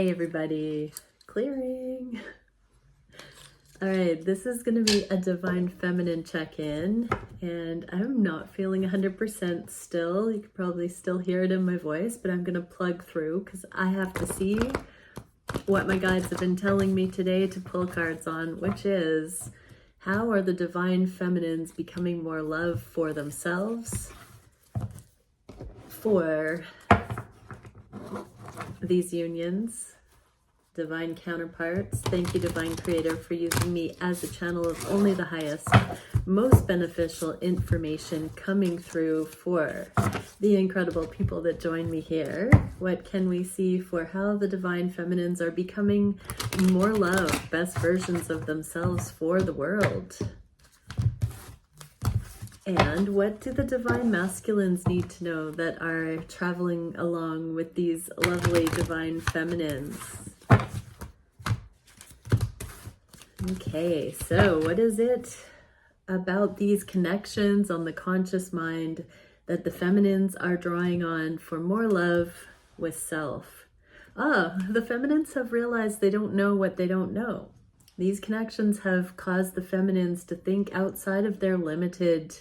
Hey everybody, clearing. All right, this is going to be a Divine Feminine check-in, and I'm not feeling 100% still. You can probably still hear it in my voice, but I'm going to plug through because I have to see what my guides have been telling me today to pull cards on, which is how are the Divine Feminines becoming more love for themselves, for these unions, divine counterparts. Thank you, Divine Creator, for using me as a channel of only the highest, most beneficial information coming through for the incredible people that join me here. What can we see for how the Divine Feminines are becoming more love, best versions of themselves for the world? And what do the Divine Masculines need to know that are traveling along with these lovely Divine Feminines? Okay, so what is it about these connections on the conscious mind that the feminines are drawing on for more love with self? The feminines have realized they don't know what they don't know. These connections have caused the feminines to think outside of their limited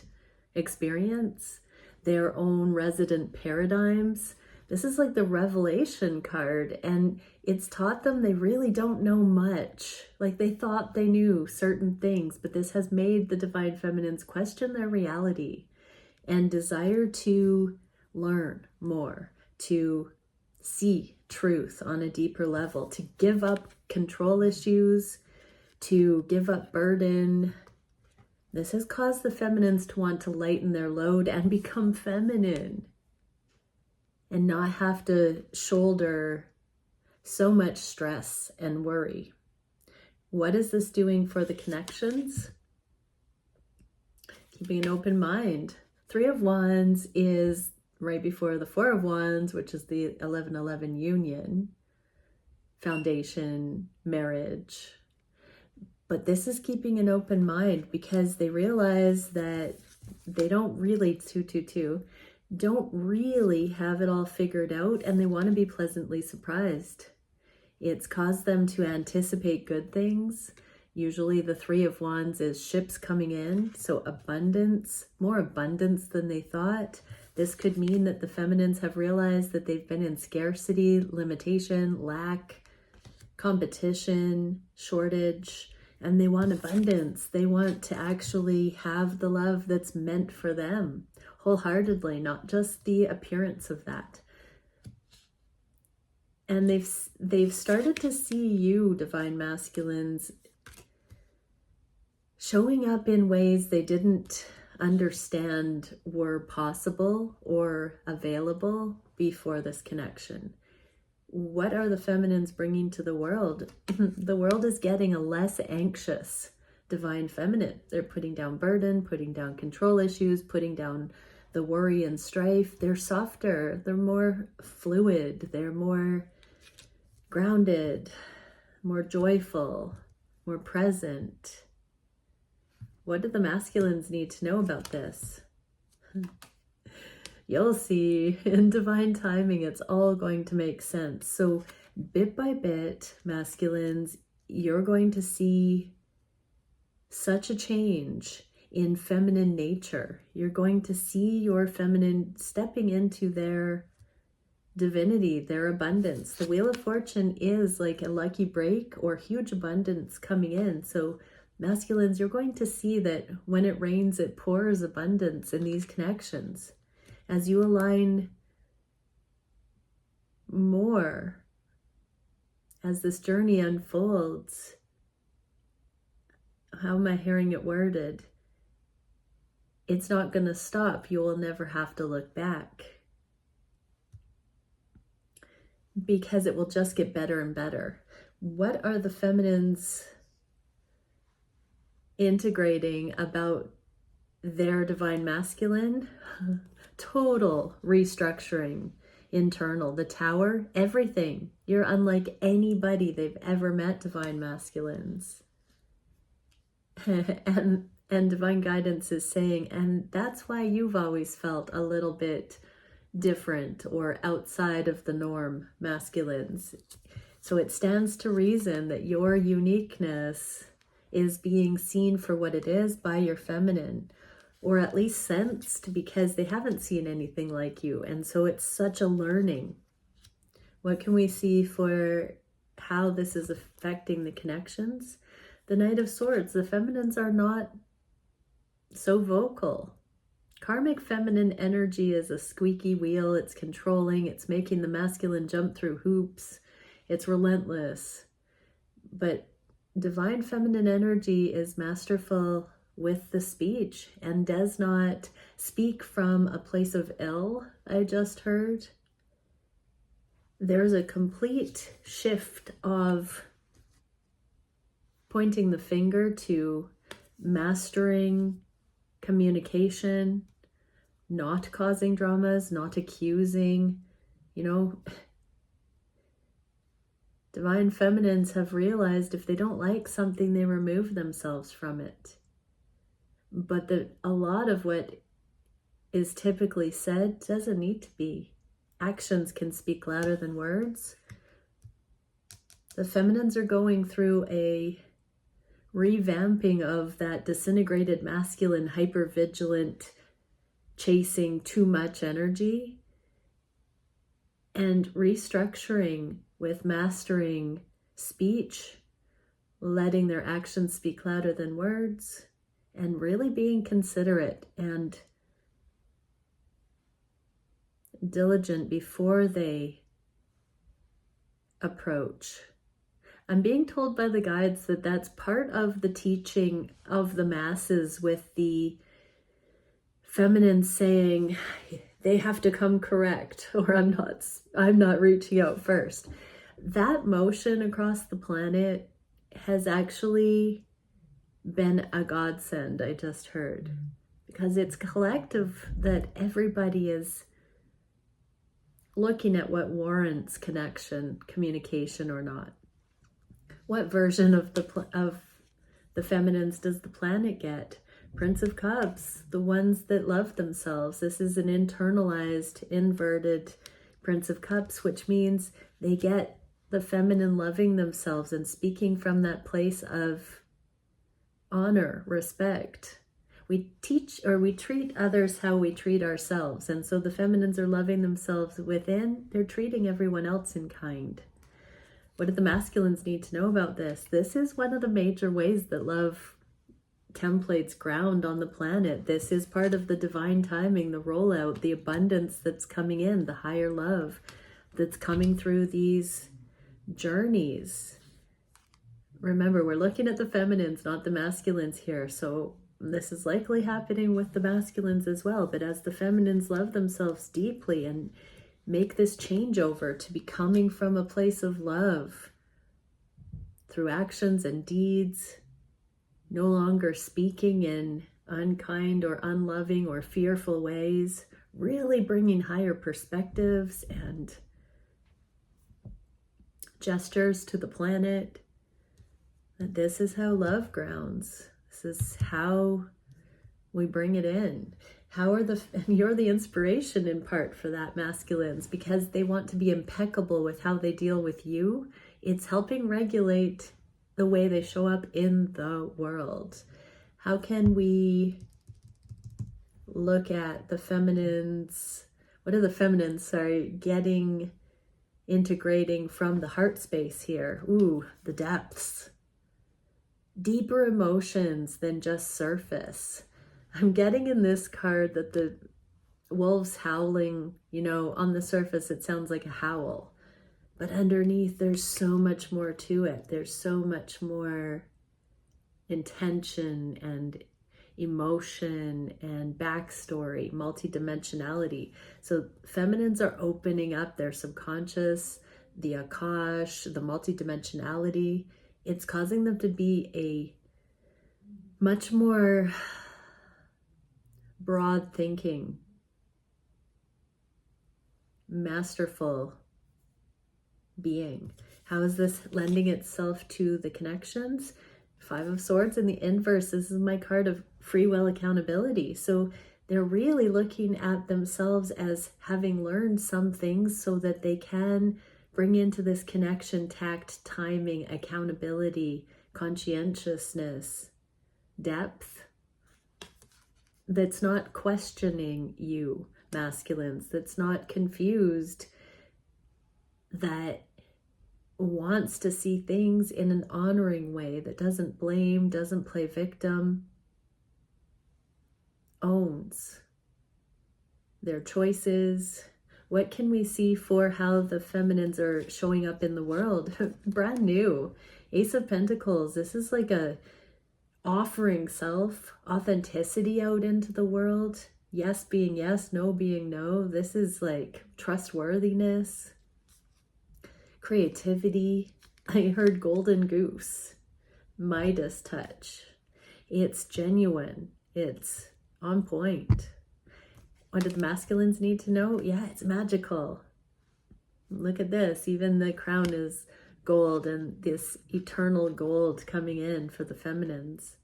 experience, their own resident paradigms. This is like the revelation card, and it's taught them they really don't know much. Like they thought they knew certain things, but this has made the Divine Feminines question their reality and desire to learn more, to see truth on a deeper level, to give up control issues, to give up burden. This has caused the feminines to want to lighten their load and become feminine and not have to shoulder so much stress and worry. What is this doing for the connections? Keeping an open mind. Three of Wands is right before the Four of Wands, which is the 11-11 union, foundation, marriage. But this is keeping an open mind because they realize that they don't really, 222, don't really have it all figured out, and they want to be pleasantly surprised. It's caused them to anticipate good things. Usually the Three of Wands is ships coming in, so abundance, more abundance than they thought. This could mean that the feminines have realized that they've been in scarcity, limitation, lack, competition, shortage, and they want abundance. They want to actually have the love that's meant for them wholeheartedly, not just the appearance of that. And they've started to see you, Divine Masculines, showing up in ways they didn't understand were possible or available before this connection. What are the feminines bringing to the world? The world is getting a less anxious Divine Feminine. They're putting down burden, putting down control issues, putting down the worry and strife. They're softer, they're more fluid, they're more grounded, more joyful, more present. What do the masculines need to know about this? You'll see in divine timing, it's all going to make sense. So bit by bit, masculines, you're going to see such a change in feminine nature. You're going to see your feminine stepping into their divinity, their abundance. The Wheel of Fortune is like a lucky break or huge abundance coming in. So masculines, you're going to see that when it rains, it pours abundance in these connections. As you align more, as this journey unfolds, how am I hearing it worded? It's not going to stop. You will never have to look back, because it will just get better and better. What are the feminines integrating about their Divine Masculine? Total restructuring, internal, the Tower, everything. You're unlike anybody they've ever met, Divine Masculines. and Divine Guidance is saying, and that's why you've always felt a little bit different or outside of the norm, masculines. So it stands to reason that your uniqueness is being seen for what it is by your feminine, or at least sensed, because they haven't seen anything like you. And so it's such a learning. What can we see for how this is affecting the connections? The Knight of Swords, the feminines are not so vocal. Karmic feminine energy is a squeaky wheel. It's controlling. It's making the masculine jump through hoops. It's relentless. But divine feminine energy is masterful with the speech and does not speak from a place of ill, I just heard. There's a complete shift of pointing the finger to mastering communication, not causing dramas, not accusing. You know, divine feminines have realized if they don't like something, they remove themselves from it. But a lot of what is typically said doesn't need to be. Actions can speak louder than words. The feminines are going through a revamping of that disintegrated masculine, hypervigilant, chasing too much energy, and restructuring with mastering speech, letting their actions speak louder than words, and really being considerate and diligent before they approach. I'm being told by the guides that that's part of the teaching of the masses, with the feminine saying they have to come correct, or I'm not reaching out first. That motion across the planet has actually been a godsend, I just heard, because it's collective, that everybody is looking at what warrants connection, communication, or not. What version of the feminines does the planet get? Prince of Cups, the ones that love themselves. This is an internalized, inverted Prince of Cups, which means they get the feminine loving themselves and speaking from that place of honor, respect. We treat others how we treat ourselves. And so the feminines are loving themselves within. They're treating everyone else in kind. What do the masculines need to know about this? This is one of the major ways that love templates ground on the planet. This is part of the divine timing, the rollout, the abundance that's coming in, the higher love that's coming through these journeys. Remember, we're looking at the feminines, not the masculines here. So this is likely happening with the masculines as well. But as the feminines love themselves deeply and make this changeover to becoming from a place of love through actions and deeds, no longer speaking in unkind or unloving or fearful ways, really bringing higher perspectives and gestures to the planet. And this is how love grounds. This is how we bring it in. And you're the inspiration in part for that, masculines, because they want to be impeccable with how they deal with you. It's helping regulate the way they show up in the world. How can we look at the feminines? What are the feminines, integrating from the heart space here? Ooh, the depths. Deeper emotions than just surface. I'm getting in this card that the wolves howling, on the surface it sounds like a howl. But underneath there's so much more to it. There's so much more intention and emotion and backstory, multidimensionality. So feminines are opening up their subconscious, the Akash, the multidimensionality. It's causing them to be a much more broad thinking, masterful being. How is this lending itself to the connections? Five of Swords in the inverse. This is my card of free will accountability. So they're really looking at themselves as having learned some things so that they can Bring into this connection tact, timing, accountability, conscientiousness, depth that's not questioning you, masculines, that's not confused, that wants to see things in an honoring way, that doesn't blame, doesn't play victim, owns their choices. What can we see for how the feminines are showing up in the world? Brand new. Ace of Pentacles. This is like a offering self, authenticity out into the world. Yes being yes, no being no. This is like trustworthiness, creativity. I heard golden goose, Midas touch. It's genuine. It's on point. What do the masculines need to know? Yeah, it's magical. Look at this. Even the crown is gold, and this eternal gold coming in for the feminines.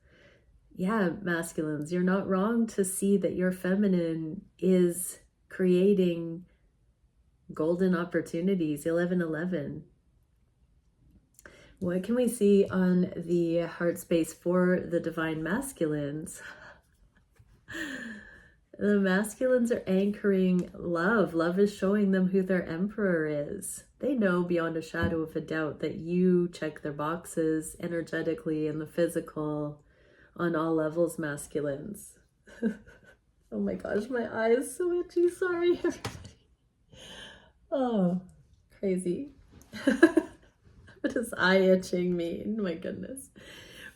Yeah, masculines, you're not wrong to see that your feminine is creating golden opportunities. 1111. What can we see on the heart space for the divine masculines? The masculines are anchoring love. Love is showing them who their emperor is. They know beyond a shadow of a doubt that you check their boxes energetically and the physical on all levels, masculines. Oh my gosh, my eye is so itchy. Sorry, everybody. Oh, crazy. What does eye itching mean? My goodness.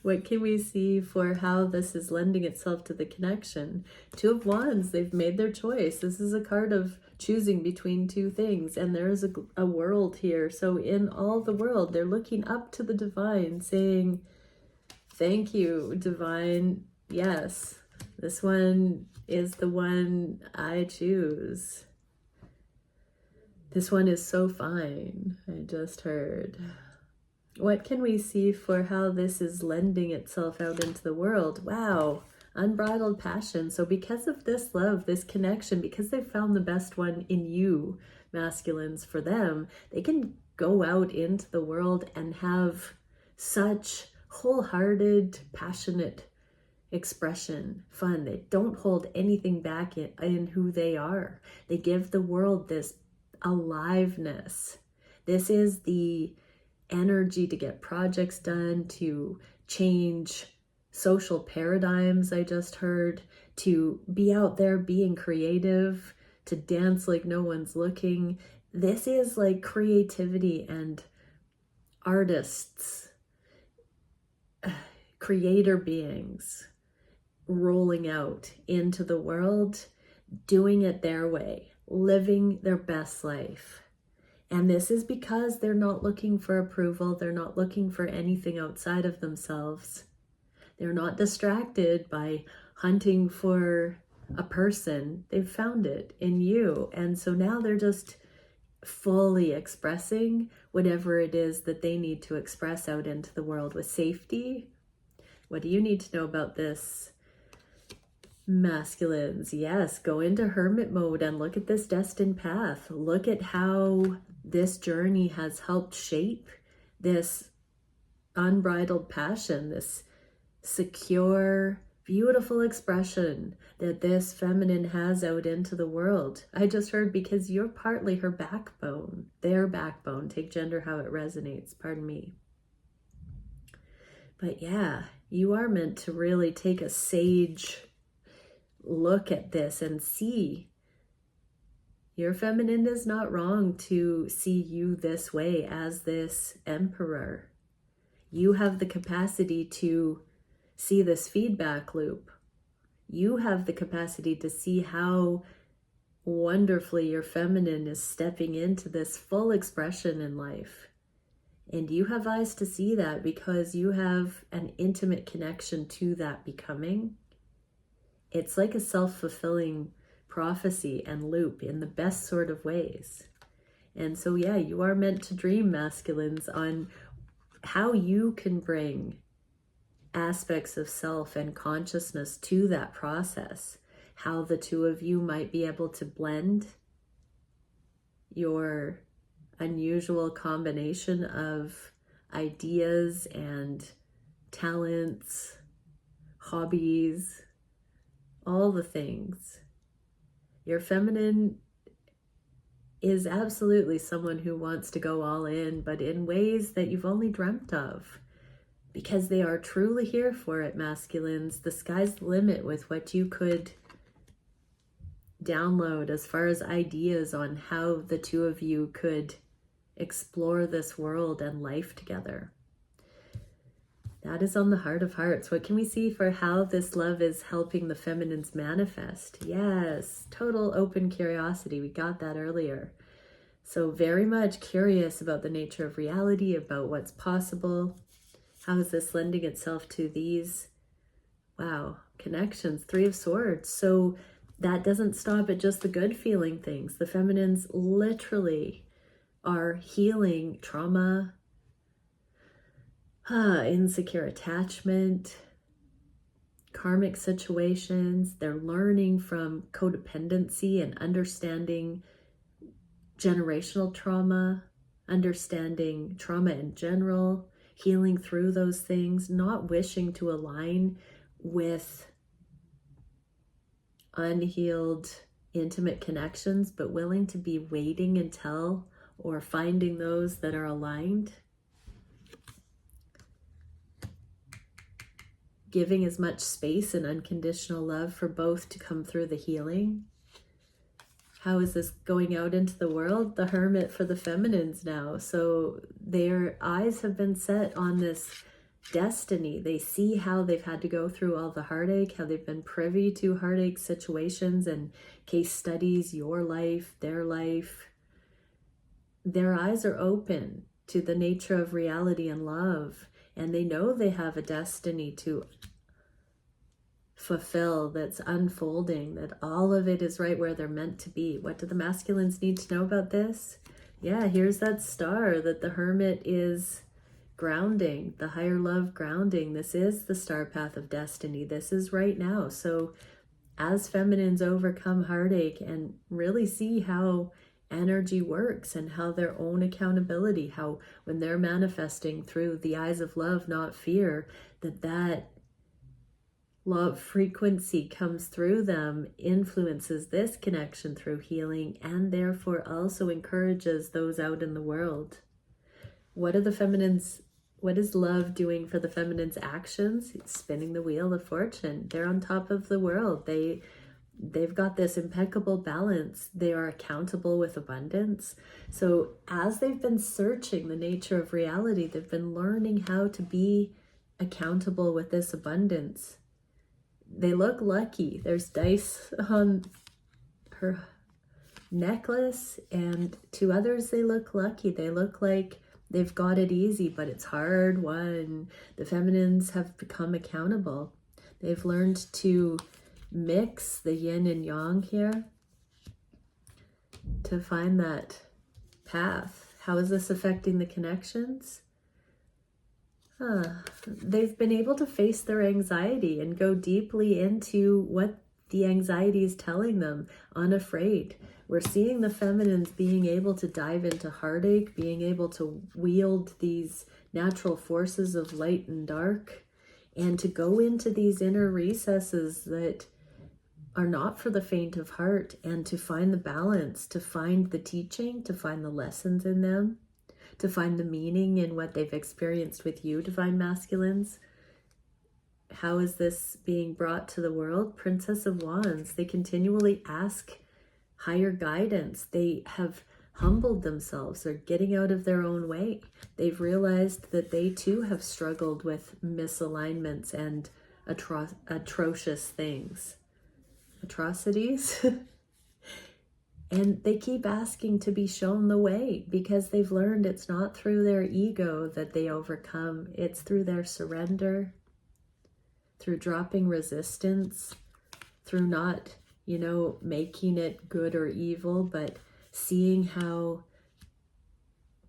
What can we see for how this is lending itself to the connection? Two of Wands, they've made their choice. This is a card of choosing between two things, and there is a world here. So in all the world, they're looking up to the divine, saying, thank you, divine. Yes, this one is the one I choose. This one is so fine, I just heard. What can we see for how this is lending itself out into the world? Wow, unbridled passion. So because of this love, this connection, because they've found the best one in you, masculines, for them, they can go out into the world and have such wholehearted, passionate expression, fun. They don't hold anything back in who they are. They give the world this aliveness. This is the energy to get projects done, to change social paradigms, I just heard, to be out there being creative, to dance like no one's looking. This is like creativity and artists, creator beings rolling out into the world, doing it their way, living their best life. And this is because they're not looking for approval. They're not looking for anything outside of themselves. They're not distracted by hunting for a person. They've found it in you. And so now they're just fully expressing whatever it is that they need to express out into the world with safety. What do you need to know about this, masculines? Yes, go into hermit mode and look at this destined path. Look at how this journey has helped shape this unbridled passion, this secure, beautiful expression that this feminine has out into the world. I just heard because you're partly her backbone, their backbone. Take gender how it resonates, pardon me. But yeah, you are meant to really take a sage look at this and see your feminine is not wrong to see you this way as this emperor. You have the capacity to see this feedback loop. You have the capacity to see how wonderfully your feminine is stepping into this full expression in life. And you have eyes to see that because you have an intimate connection to that becoming. It's like a self-fulfilling prophecy and loop in the best sort of ways. And so, yeah, you are meant to dream, masculines, on how you can bring aspects of self and consciousness to that process, how the two of you might be able to blend your unusual combination of ideas and talents, hobbies, all the things. Your feminine is absolutely someone who wants to go all in, but in ways that you've only dreamt of, because they are truly here for it, masculines. The sky's the limit with what you could download as far as ideas on how the two of you could explore this world and life together. That is on the heart of hearts. What can we see for how this love is helping the feminines manifest? Yes, total open curiosity. We got that earlier. So very much curious about the nature of reality, about what's possible. How is this lending itself to these, wow, connections? 3 of Swords. So that doesn't stop at just the good feeling things. The feminines literally are healing trauma, insecure attachment, karmic situations. They're learning from codependency and understanding generational trauma, understanding trauma in general, healing through those things, not wishing to align with unhealed intimate connections, but willing to be waiting until or finding those that are aligned. Giving as much space and unconditional love for both to come through the healing. How is this going out into the world? The Hermit for the feminines now. So their eyes have been set on this destiny. They see how they've had to go through all the heartache, how they've been privy to heartache situations and case studies, your life, their life. Their eyes are open to the nature of reality and love, and they know they have a destiny to fulfill that's unfolding, that all of it is right where they're meant to be. What do the masculines need to know about this? Yeah, here's that star that the Hermit is grounding, the higher love grounding. This is the star path of destiny. This is right now. So as feminines overcome heartache and really see how energy works and how their own accountability, how when they're manifesting through the eyes of love, not fear, that love frequency comes through them, influences this connection through healing, and therefore also encourages those out in the world. What are the feminines? What is love doing for the feminines' actions? It's spinning the wheel of fortune. They're on top of the world. They've got this impeccable balance. They are accountable with abundance. So as they've been searching the nature of reality, they've been learning how to be accountable with this abundance. They look lucky. There's dice on her necklace, and to others they look lucky. They look like they've got it easy, but it's hard won. The feminines have become accountable. They've learned to mix the yin and yang here to find that path. How is this affecting the connections? They've been able to face their anxiety and go deeply into what the anxiety is telling them, unafraid. We're seeing the feminines being able to dive into heartache, being able to wield these natural forces of light and dark, and to go into these inner recesses that are not for the faint of heart, and to find the balance, to find the teaching, to find the lessons in them, to find the meaning in what they've experienced with you, divine masculines. How is this being brought to the world? Princess of Wands. They continually ask higher guidance. They have humbled themselves. They're getting out of their own way. They've realized that they too have struggled with misalignments and atrocious things. Atrocities. And they keep asking to be shown the way, because they've learned it's not through their ego that they overcome. It's through their surrender, through dropping resistance, through not, making it good or evil, but seeing how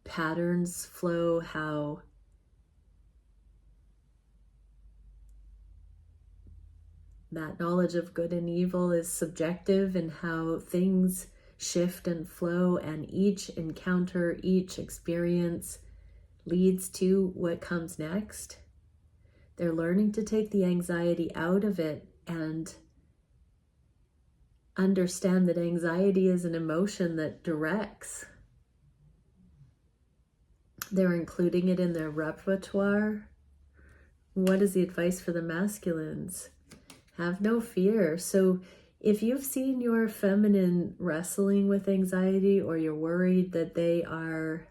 patterns flow, how that knowledge of good and evil is subjective, and how things shift and flow, and each encounter, each experience leads to what comes next. They're learning to take the anxiety out of it and understand that anxiety is an emotion that directs. They're including it in their repertoire. What is the advice for the masculines? Have no fear. So if you've seen your feminine wrestling with anxiety, or you're worried that they are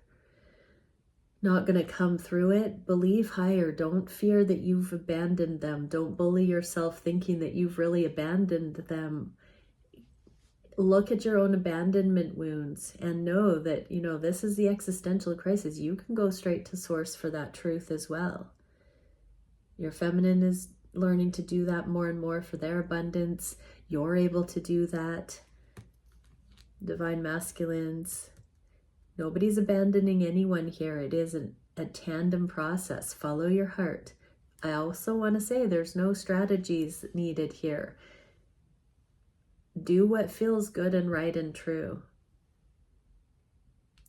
not going to come through it, believe higher. Don't fear that you've abandoned them. Don't bully yourself thinking that you've really abandoned them. Look at your own abandonment wounds and know that, this is the existential crisis. You can go straight to source for that truth as well. Your feminine is learning to do that more and more for their abundance. You're able to do that. Divine masculines. Nobody's abandoning anyone here. It is a tandem process. Follow your heart. I also want to say there's no strategies needed here. Do what feels good and right and true.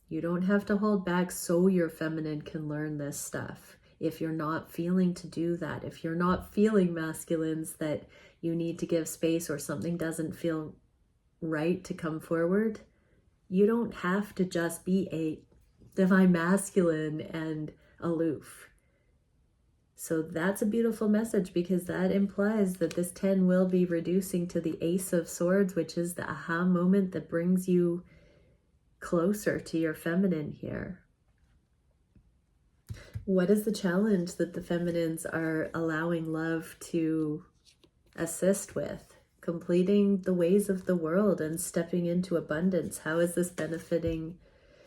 You don't have to hold back so your feminine can learn this stuff. If you're not feeling to do that, if you're not feeling, masculines, that you need to give space or something doesn't feel right to come forward, you don't have to just be a divine masculine and aloof. So that's a beautiful message, because that implies that this 10 will be reducing to the Ace of Swords, which is the aha moment that brings you closer to your feminine here. What is the challenge that the feminines are allowing love to assist with? Completing the ways of the world and stepping into abundance. How is this benefiting?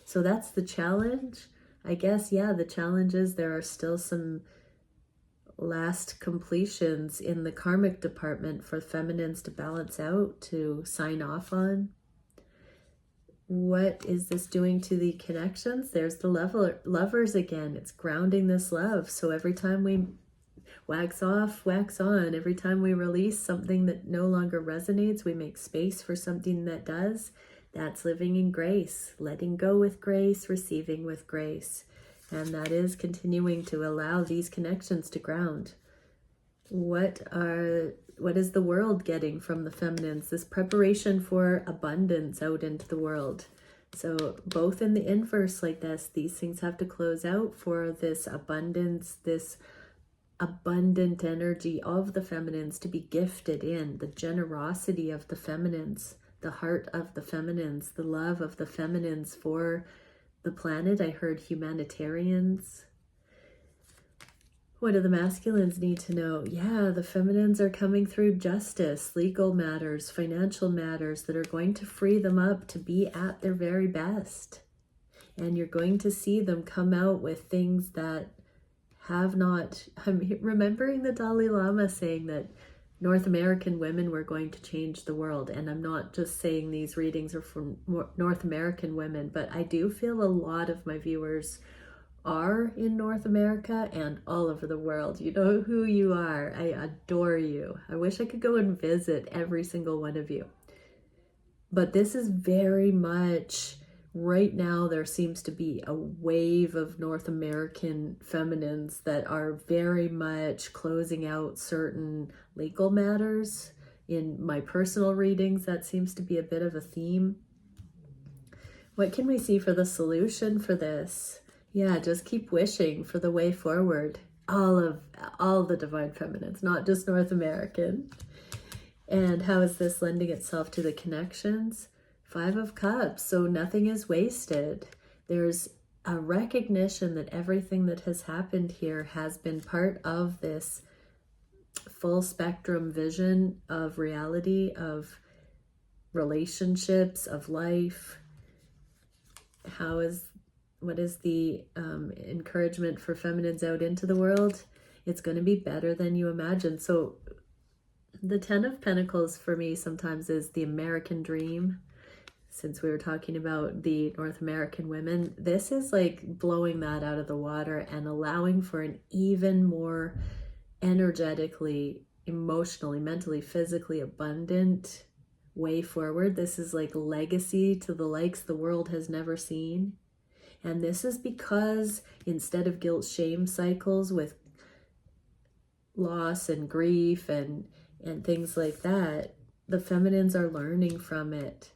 So that's the challenge. I guess, the challenge is there are still some last completions in the karmic department for feminines to balance out, to sign off on. What is this doing to the connections? There's the lovers again. It's grounding this love. So every time we wax off, wax on. Every time we release something that no longer resonates, we make space for something that does. That's living in grace, letting go with grace, receiving with grace. And that is continuing to allow these connections to ground. What is the world getting from the feminines? This preparation for abundance out into the world. So both in the inverse like this, these things have to close out for this abundance, this abundant energy of the feminines to be gifted in, the generosity of the feminines, the heart of the feminines, the love of the feminines for the planet. I heard humanitarians. What do the masculines need to know? The feminines are coming through justice, legal matters, financial matters that are going to free them up to be at their very best. And you're going to see them come out with things that have not. I'm remembering the Dalai Lama saying that North American women were going to change the world. And I'm not just saying these readings are from North American women, but I do feel a lot of my viewers are in North America and all over the world. You know who you are. I adore you. I wish I could go and visit every single one of you. But this is very much, right now there seems to be a wave of North American feminines that are very much closing out certain legal matters. In my personal readings, that seems to be a bit of a theme. What can we see for the solution for this? Just keep wishing for the way forward. All the divine feminines, not just North American. And how is this lending itself to the connections? 5 of Cups, so nothing is wasted. There's a recognition that everything that has happened here has been part of this full spectrum vision of reality, of relationships, of life. What is the encouragement for feminines out into the world? It's going to be better than you imagine. So the 10 of Pentacles for me sometimes is the American dream. Since we were talking about the North American women, this is like blowing that out of the water and allowing for an even more energetically, emotionally, mentally, physically abundant way forward. This is like legacy to the likes the world has never seen. And this is because instead of guilt shame cycles with loss and grief and things like that, the feminines are learning from it,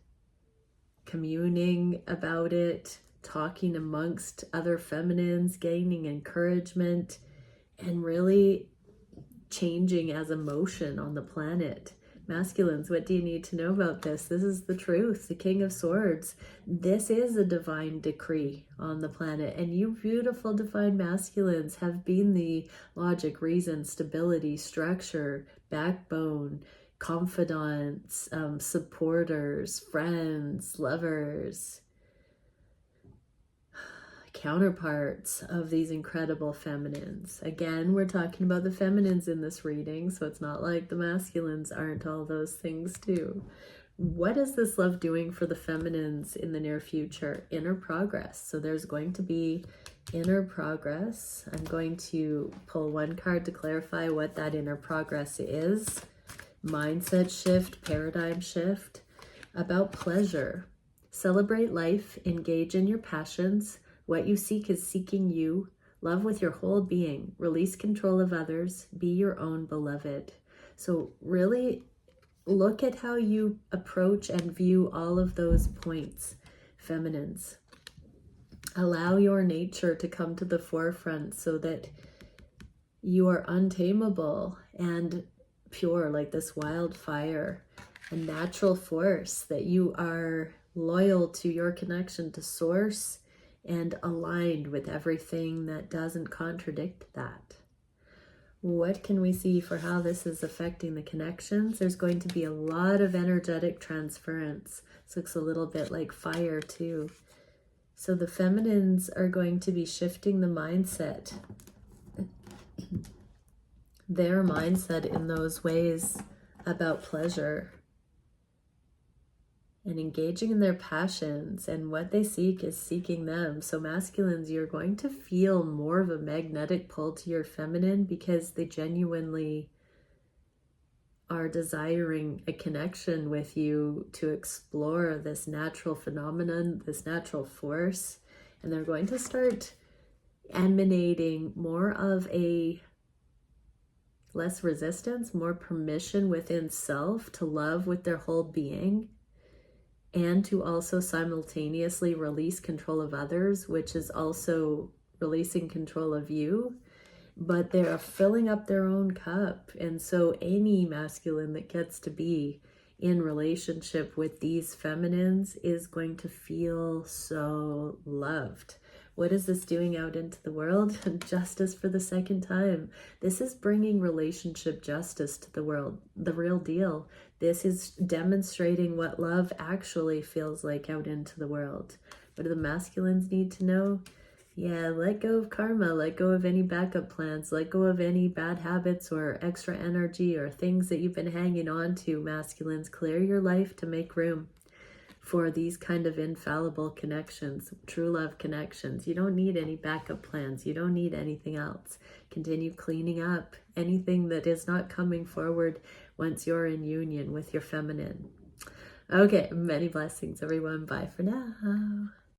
communing about it, talking amongst other feminines, gaining encouragement, and really changing as a motion on the planet. Masculines, what do you need to know about this? This is the truth, the King of Swords. This is a divine decree on the planet. And you beautiful divine masculines have been the logic, reason, stability, structure, backbone, confidants, supporters, friends, lovers, counterparts of these incredible feminines. Again, we're talking about the feminines in this reading, so it's not like the masculines aren't all those things too. What is this love doing for the feminines in the near future? Inner progress. So there's going to be inner progress. I'm going to pull one card to clarify what that inner progress is. Mindset shift, paradigm shift, about pleasure. Celebrate life, engage in your passions. What you seek is seeking you. Love with your whole being. Release control of others. Be your own beloved. So really look at how you approach and view all of those points, feminines. Allow your nature to come to the forefront so that you are untamable and pure like this wildfire, a natural force, that you are loyal to your connection to source and aligned with everything that doesn't contradict that. What can we see for how this is affecting the connections? There's going to be a lot of energetic transference. This looks a little bit like fire too. So the feminines are going to be shifting the mindset, their mindset in those ways about pleasure and engaging in their passions, and what they seek is seeking them. So masculines, you're going to feel more of a magnetic pull to your feminine because they genuinely are desiring a connection with you to explore this natural phenomenon, this natural force, and they're going to start emanating more of a less resistance, more permission within self to love with their whole being, and to also simultaneously release control of others, which is also releasing control of you. But they're filling up their own cup. And so any masculine that gets to be in relationship with these feminines is going to feel so loved. What is this doing out into the world? Justice for the second time. This is bringing relationship justice to the world, the real deal. This is demonstrating what love actually feels like out into the world. What do the masculines need to know? Yeah, let go of karma, let go of any backup plans, let go of any bad habits or extra energy or things that you've been hanging on to, masculines. Clear your life to make room for these kind of infallible connections, true love connections. You don't need any backup plans. You don't need anything else. Continue cleaning up anything that is not coming forward once you're in union with your feminine. Okay, many blessings, everyone. Bye for now.